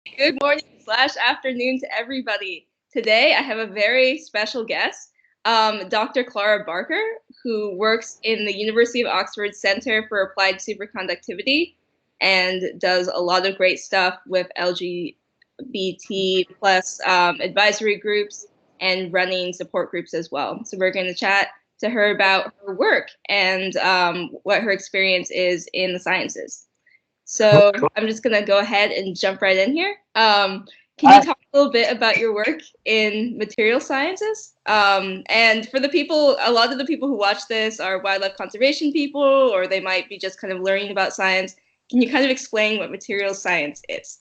Good morning slash afternoon to everybody. Today I have a very special guest, Dr. Clara Barker, who works in the University of Oxford Center for Applied Superconductivity and does a lot of great stuff with LGBT plus advisory groups and running support groups as well. So we're going to chat to her about her work and what her experience is in the sciences. So I'm just gonna go ahead and jump right in here. Can you talk a little bit about your work in material sciences? And for the people, a lot of the people who watch this are wildlife conservation people, or they might be just kind of learning about science. Can you kind of explain what material science is?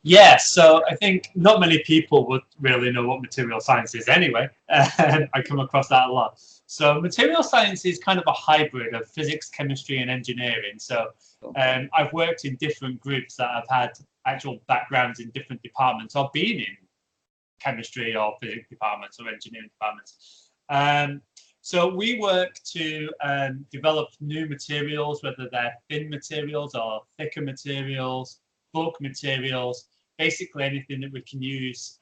Yeah, so I think not many people would really know what material science is anyway. I come across that a lot. So material science is kind of a hybrid of physics, chemistry, and engineering. So I've worked in different groups that have had actual backgrounds in different departments or been in chemistry or physics departments or engineering departments. So we work to develop new materials, whether they're thin materials or thicker materials, bulk materials, basically anything that we can use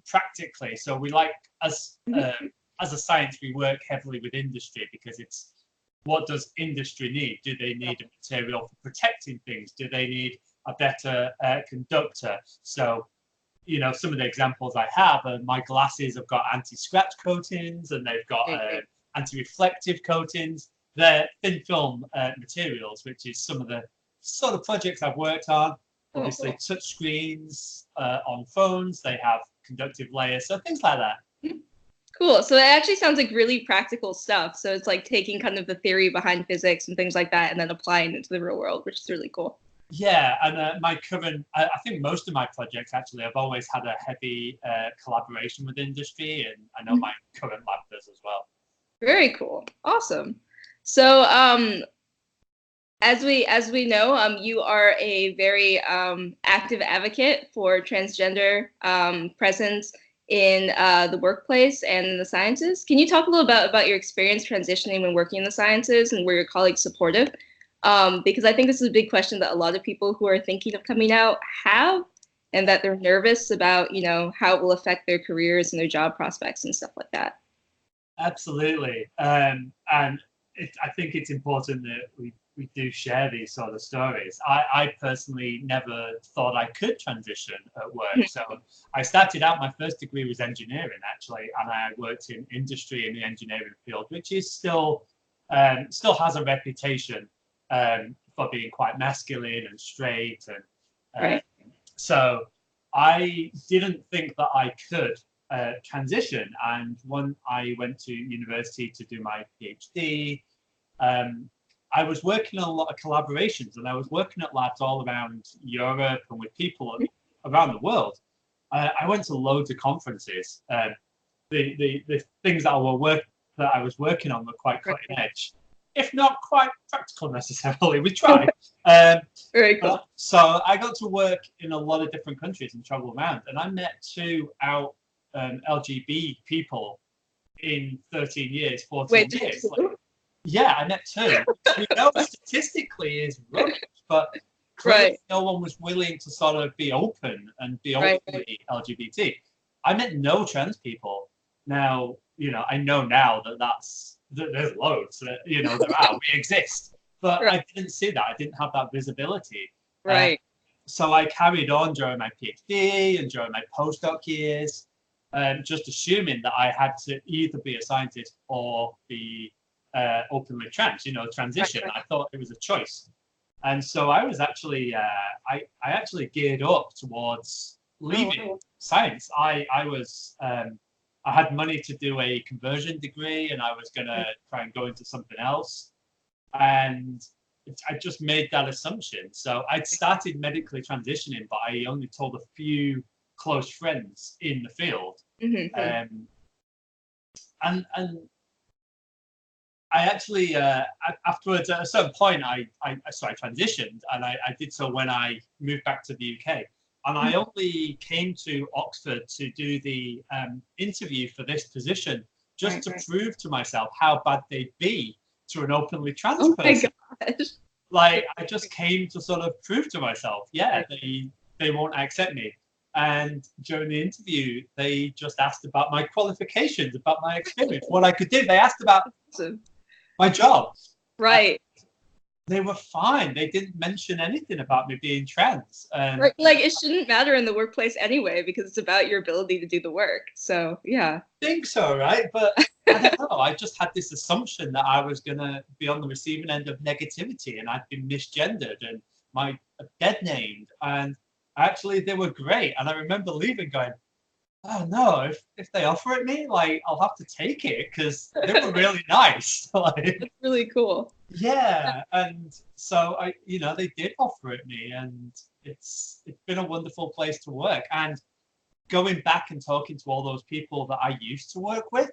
practically. So we like, as a science, we work heavily with industry because it's, what does industry need? Do they need a material for protecting things? Do they need a better conductor? So, you know, some of the examples I have are my glasses have got anti-scratch coatings and they've got anti-reflective coatings. They're thin film materials, which is some of the sort of projects I've worked on. Obviously, touch screens on phones, they have conductive layers, so things like that. Cool. So it actually sounds like really practical stuff. So it's like taking kind of the theory behind physics and things like that and then applying it to the real world, which is really cool. Yeah, and my current, I think most of my projects actually have always had a heavy collaboration with industry, and I know my current lab does as well. Very cool. Awesome. So as we know, you are a very active advocate for transgender presence in the workplace and in the sciences. Can you talk a little about your experience transitioning when working in the sciences and were your colleagues supportive? Because I think this is a big question that a lot of people who are thinking of coming out have, and that they're nervous about, you know, how it will affect their careers and their job prospects and stuff like that. Absolutely. And I think it's important that we do share these sort of stories. I personally never thought I could transition at work. So I started out, my first degree was engineering actually, and I worked in industry in the engineering field, which is still has a reputation for being quite masculine and straight. And so I didn't think that I could transition. And when I went to university to do my PhD, I was working on a lot of collaborations, and I was working at labs all around Europe and with people around the world. I went to loads of conferences. The things that I was working on were quite cutting edge, if not quite practical necessarily. We tried. Very cool. So I got to work in a lot of different countries and travel around, and I met two out LGBT people in 13 years, 14 years. Yeah, I met two. We know statistically is rubbish, but no one was willing to sort of be open and be openly LGBT. I met no trans people. Now, you know, I know now that there's loads. You know, there are. We exist, but I didn't see that. I didn't have that visibility. So I carried on during my PhD and during my postdoc years, just assuming that I had to either be a scientist or be openly trans, you know, transition. I thought it was a choice. And so I was actually, I actually geared up towards leaving science. I had money to do a conversion degree, and I was going to try and go into something else. And I just made that assumption. So I'd started medically transitioning, but I only told a few close friends in the field. And I actually, afterwards, at a certain point, I transitioned, and I did so when I moved back to the UK. And I only came to Oxford to do the interview for this position, just to prove to myself how bad they'd be to an openly trans person. My gosh. Like, I just came to sort of prove to myself, yeah, they won't accept me. And during the interview, they just asked about my qualifications, about my experience, what I could do. They asked about my job. Right. They were fine. They didn't mention anything about me being trans. Right. Like, it shouldn't matter in the workplace anyway, because it's about your ability to do the work. So, yeah. I think so, right? But I don't know. I just had this assumption that I was going to be on the receiving end of negativity, and I'd been misgendered and my dead named. And actually, they were great. And I remember leaving going, oh no, if they offer it me, like, I'll have to take it, because they were really nice. Like, that's really cool. Yeah, and so they did offer it me, and it's been a wonderful place to work. And going back and talking to all those people that I used to work with,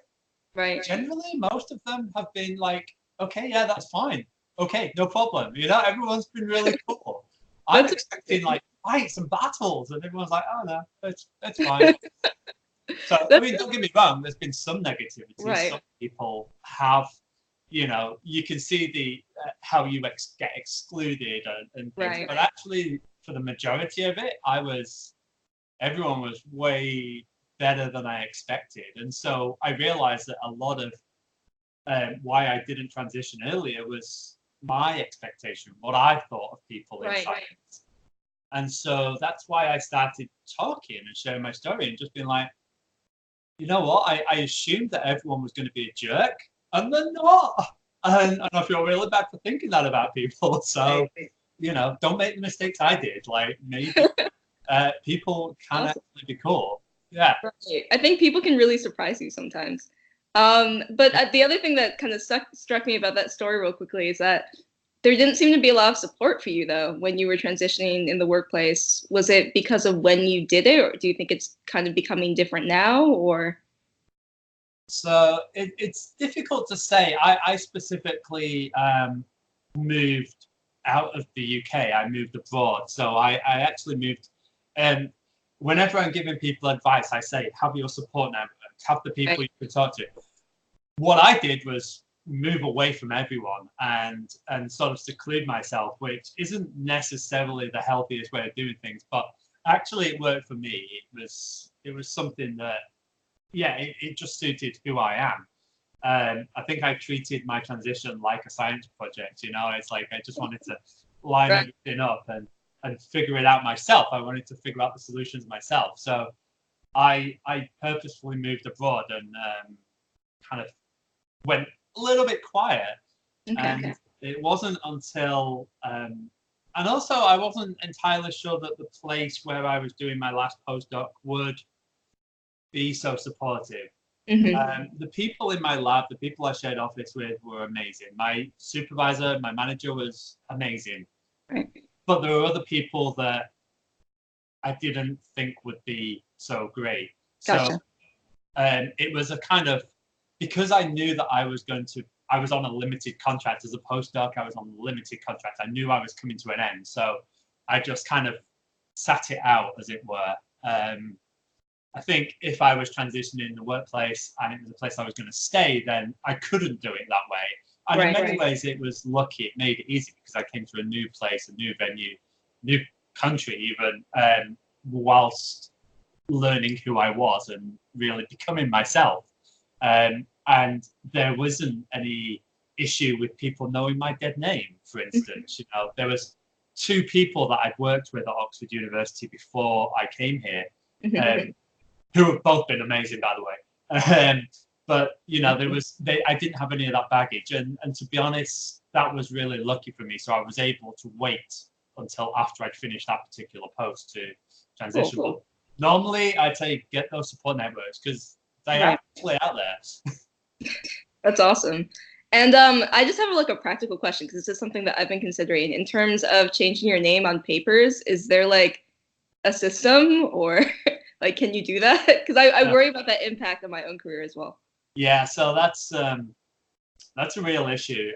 right? Generally, most of them have been like, okay, yeah, that's fine. Okay, no problem. Everyone's been really cool. I'm expecting like fights and battles, and everyone's like, oh no, it's fine. So I mean, don't get me wrong. There's been some negativity. Right. Some people have, you can see the how you get excluded and things. Right. But actually, for the majority of it, everyone was way better than I expected, and so I realized that a lot of why I didn't transition earlier was my expectation, what I thought of people in science. Right. And so that's why I started talking and sharing my story and just being like, you know what, I assumed that everyone was going to be a jerk, and they're not. And I feel really bad for thinking that about people. So, don't make the mistakes I did. Like, maybe people can actually be cool. Yeah. Right. I think people can really surprise you sometimes. But the other thing that kind of struck me about that story real quickly is that there didn't seem to be a lot of support for you, though, when you were transitioning in the workplace. Was it because of when you did it, or do you think it's kind of becoming different now, or? So it's difficult to say. I specifically moved out of the UK. I moved abroad. So I actually moved. Whenever I'm giving people advice, I say, have your support network, have the people you can talk to. What I did was move away from everyone and sort of seclude myself, which isn't necessarily the healthiest way of doing things, but actually it worked for me. It was something that, it just suited who I am. I think I treated my transition like a science project. It's like I just wanted to line everything up and figure it out myself. I wanted to figure out the solutions myself. So I purposefully moved abroad and kind of went a little bit quiet. And it wasn't until and also I wasn't entirely sure that the place where I was doing my last postdoc would be so supportive. The people in my lab, the people I shared office with, were amazing. My supervisor, my manager was amazing. Right. But there were other people that I didn't think would be so great. Gotcha. So it was a kind of, because I knew that I was on a limited contract as a postdoc, I was on a limited contract. I knew I was coming to an end. So I just kind of sat it out, as it were. I think if I was transitioning in the workplace and it was a place I was going to stay, then I couldn't do it that way. And in many ways, it was lucky. It made it easy because I came to a new place, a new venue, new country even, whilst learning who I was and really becoming myself. And there wasn't any issue with people knowing my dead name, for instance. There was 2 people that I'd worked with at Oxford University before I came here, who have both been amazing, by the way. But I didn't have any of that baggage, and to be honest, that was really lucky for me. So I was able to wait until after I'd finished that particular post to transition. Cool. But normally, I'd say get those support networks because they are actually out there. That's awesome. And I just have a practical question, because this is something that I've been considering in terms of changing your name on papers. Is there like a system, or like, can you do that? Because I worry about that impact on my own career as well. Yeah, so that's a real issue.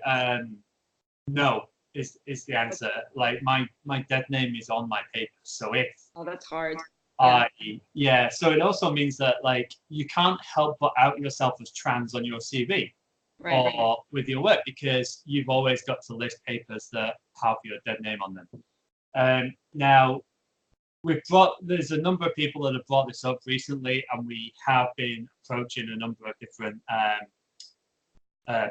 No is the answer. Like my dead name is on my papers, so if that's hard. So it also means that like you can't help but out yourself as trans on your CV or with your work, because you've always got to list papers that have your dead name on them. Now, there's a number of people that have brought this up recently, and we have been approaching a number of different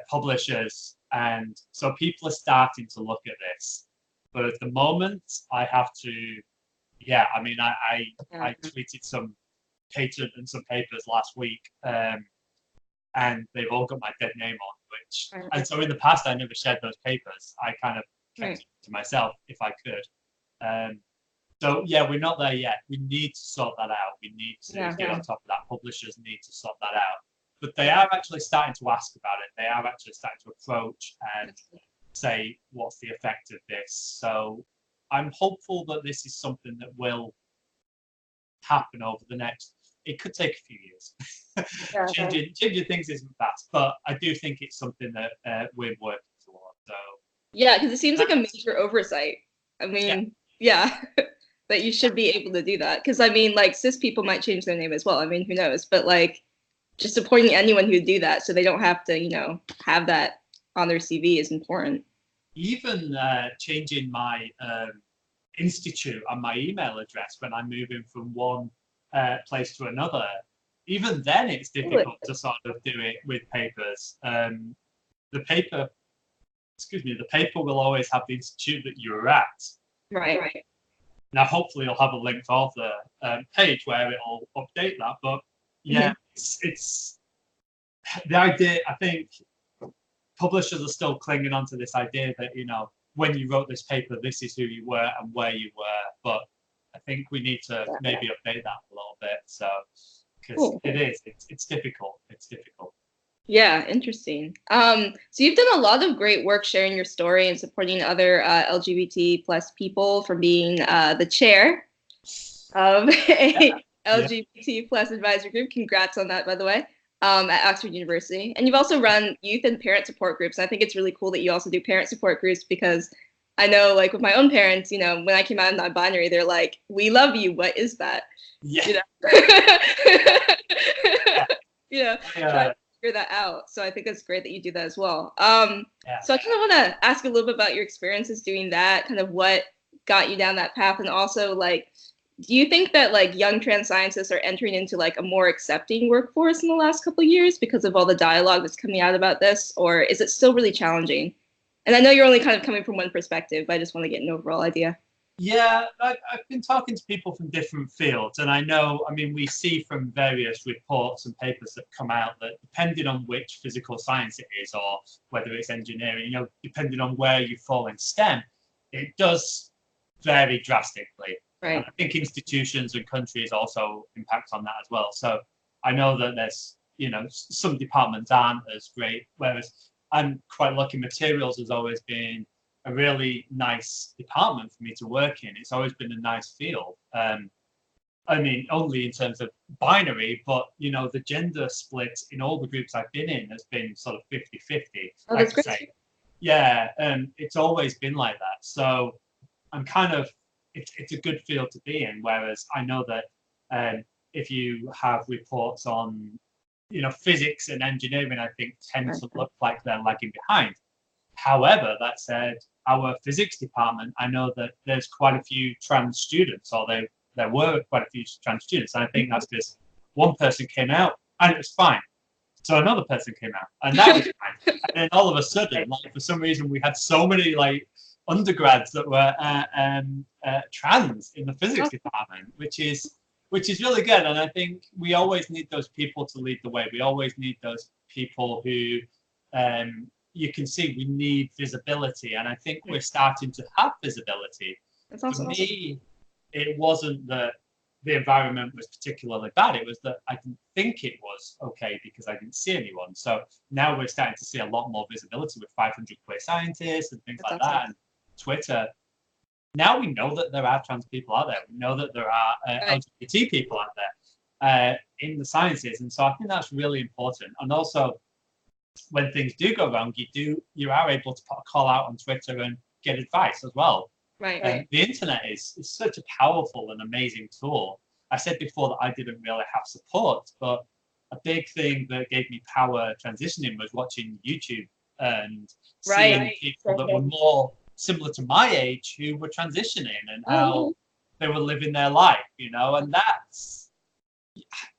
publishers, and so people are starting to look at this. But at the moment, I have to, yeah, I mean, I tweeted some patent and some papers last week, and they've all got my dead name on, which, and so in the past, I never shared those papers. I kind of kept it to myself if I could. So yeah, we're not there yet. We need to sort that out. We need to get on top of that. Publishers need to sort that out. But they are actually starting to ask about it. They are actually starting to approach and say, what's the effect of this? So I'm hopeful that this is something that will happen over the next, it could take a few years. Changing things isn't fast, but I do think it's something that we're working towards. So yeah, because it seems like a major oversight. I mean, that you should be able to do that. Because I mean, like, cis people might change their name as well. I mean, who knows? But like, just supporting anyone who would do that so they don't have to, you know, have that on their CV is important. Even changing my institute and my email address when I'm moving from one place to another, even then it's difficult to sort of do it with papers. The paper will always have the institute that you're at. Right. Now, hopefully you'll have a link to the page where it'll update that. But yeah, it's the idea. I think publishers are still clinging on to this idea that, you know, when you wrote this paper, this is who you were and where you were. But I think we need to maybe update that a little bit. So, because it's difficult. It's difficult. Yeah, interesting. So you've done a lot of great work sharing your story and supporting other LGBT plus people for being the chair of a LGBT plus advisory group. Congrats on that, by the way, at Oxford University. And you've also run youth and parent support groups. And I think it's really cool that you also do parent support groups, because I know, like, with my own parents, you know, when I came out of non-binary, they're like, "We love you. What is that?" Yeah. You know? Try to figure that out. So I think it's great that you do that as well. So I kind of want to ask a little bit about your experiences doing that, kind of what got you down that path, and also, like, do you think that, like, young trans scientists are entering into, like, a more accepting workforce in the last couple of years because of all the dialogue that's coming out about this, or is it still really challenging? And I know you're only kind of coming from one perspective, but I just want to get an overall idea. Yeah, I've been talking to people from different fields, and I know, I mean, we see from various reports and papers that come out that depending on which physical science it is, or whether it's engineering, you know, depending on where you fall in STEM, it does vary drastically. Right. And I think institutions and countries also impact on that as well. So I know that there's, you know, some departments aren't as great, whereas I'm quite lucky. Materials has always been a really nice department for me to work in. It's always been a nice field. I mean, only in terms of binary, but, you know, the gender split in all the groups I've been in has been sort of 50-50. Oh, that's great. Yeah, it's always been like that. So I'm kind of, it's a good field to be in, whereas I know that if you have reports on, you know, physics and engineering, I think tend to look like they're lagging behind. However, that said, our physics department, I know that there's quite a few trans students, or there were quite a few trans students. And I think that's because one person came out and it was fine. So another person came out and that was fine. And then all of a sudden, like, for some reason, we had so many, like, undergrads that were trans in the physics department, which is really good. And I think we always need those people to lead the way. We always need those people who, you can see, we need visibility. And I think we're starting to have visibility. That's awesome. For me, it wasn't that the environment was particularly bad. It was that I didn't think it was okay because I didn't see anyone. So now we're starting to see a lot more visibility with 500 queer scientists and things like that, and Twitter. Now we know that there are trans people out there. We know that there are LGBT people out there in the sciences. And so I think that's really important. And also, when things do go wrong, you are able to put a call out on Twitter and get advice as well. Right. The internet is such a powerful and amazing tool. I said before that I didn't really have support, but a big thing that gave me power transitioning was watching YouTube and seeing people that were more similar to my age who were transitioning, and how they were living their life, you know, and that's,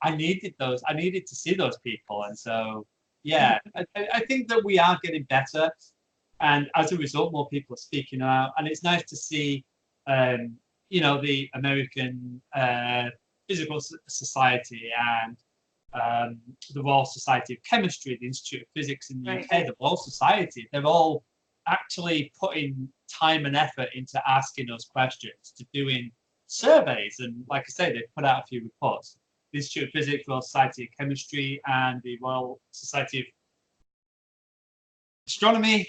I needed those. I needed to see those people, and so yeah, I think that we are getting better, and as a result, more people are speaking out, and it's nice to see, you know, the American Physical Society and the Royal Society of Chemistry, the Institute of Physics in the UK, the Royal Society. They're all actually putting time and effort into asking us questions, to doing surveys, and like I say, they put out a few reports. The Institute of Physics, Royal Society of Chemistry, and the Royal Society of Astronomy,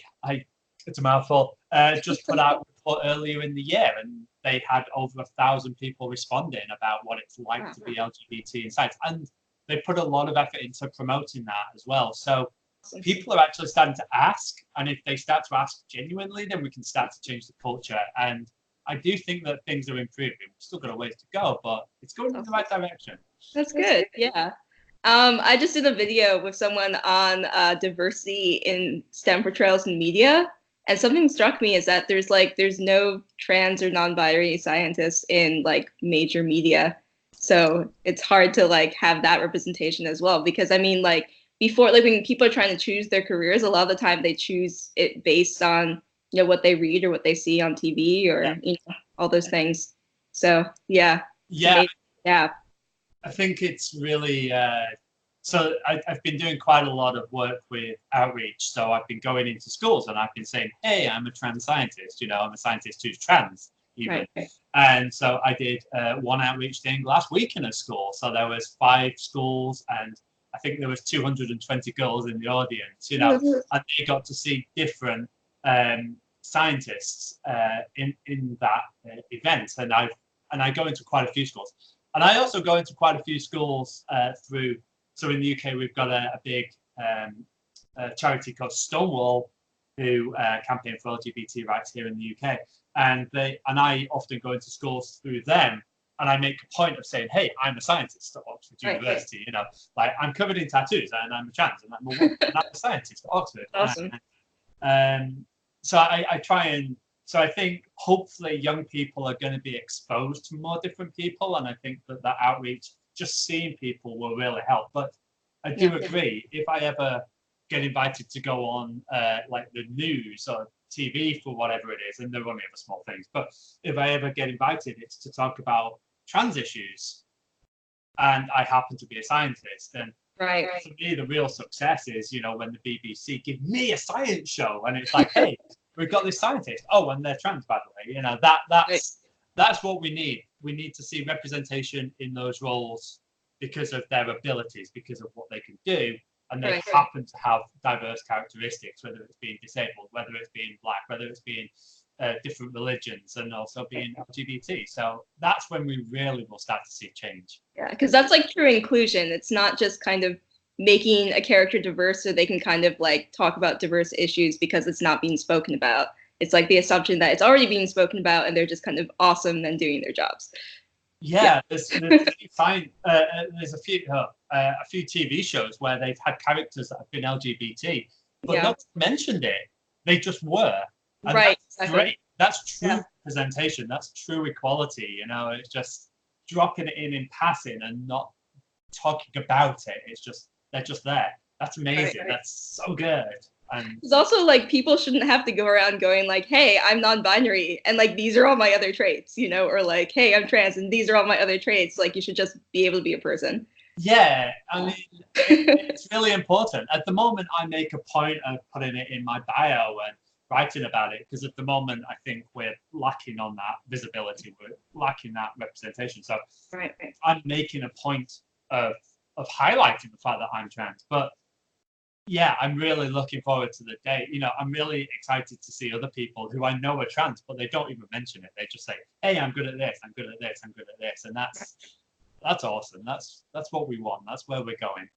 it's a mouthful, just put out a report earlier in the year, and they had over 1,000 people responding about what it's like to be LGBT in science. And they put a lot of effort into promoting that as well. So people are actually starting to ask, and if they start to ask genuinely, then we can start to change the culture. And I do think that things are improving. We've still got a ways to go, but it's going in the right direction. That's good. Yeah. I just did a video with someone on diversity in STEM portrayals in media, and something struck me is that there's no trans or non-binary scientists in like major media, so it's hard to like have that representation as well. Because I mean, like before, like when people are trying to choose their careers, a lot of the time they choose it based on, you know, what they read or what they see on TV or you know, all those things. So yeah. I think it's really so I've been doing quite a lot of work with outreach. So I've been going into schools and I've been saying, hey, I'm a trans scientist, you know, I'm a scientist who's trans even. And so I did one outreach thing last week in a school. So there was 5 schools, and I think there was 220 girls in the audience, you know, and they got to see different scientists in that event. And I go into quite a few schools. And I also go into quite a few schools through, so in the UK, we've got a big charity called Stonewall, who campaign for LGBT rights here in the UK. And I often go into schools through them, and I make a point of saying, hey, I'm a scientist at Oxford University, you know, like I'm covered in tattoos and I'm a trans and I'm a scientist at Oxford. Awesome. So I try and, so I think hopefully young people are going to be exposed to more different people, and I think that outreach, just seeing people, will really help. But I do agree, if I ever get invited to go on like the news or TV for whatever it is, and they're only ever small things, but if I ever get invited, it's to talk about trans issues, and I happen to be a scientist. And for me, the real success is, you know, when the BBC give me a science show, and it's like, hey, we've got this scientist. Oh, and they're trans, by the way. You know, that's what we need. We need to see representation in those roles because of their abilities, because of what they can do, and they happen to have diverse characteristics, whether it's being disabled, whether it's being black, whether it's being different religions, and also being LGBT. So that's when we really will start to see change. Yeah, because that's like true inclusion. It's not just kind of making a character diverse so they can kind of like talk about diverse issues because it's not being spoken about. It's like the assumption that it's already being spoken about and they're just kind of awesome and doing their jobs. There's a few TV shows where they've had characters that have been LGBT, but not mentioned it. They just were. And that's great. That's true representation. That's true equality. You know, it's just dropping it in passing and not talking about it. It's just, they're just there. That's amazing. That's so good. And it's also like people shouldn't have to go around going like, hey, I'm non-binary and like these are all my other traits, you know, or like, hey, I'm trans and these are all my other traits. Like you should just be able to be a person. Yeah, I mean, it's really important. At the moment, I make a point of putting it in my bio and writing about it, because at the moment, I think we're lacking on that visibility. We're lacking that representation. So I'm making a point of highlighting the fact that I'm trans. But yeah, I'm really looking forward to the day. You know, I'm really excited to see other people who I know are trans, but they don't even mention it. They just say, hey, I'm good at this, I'm good at this, I'm good at this. And that's awesome. That's what we want. That's where we're going.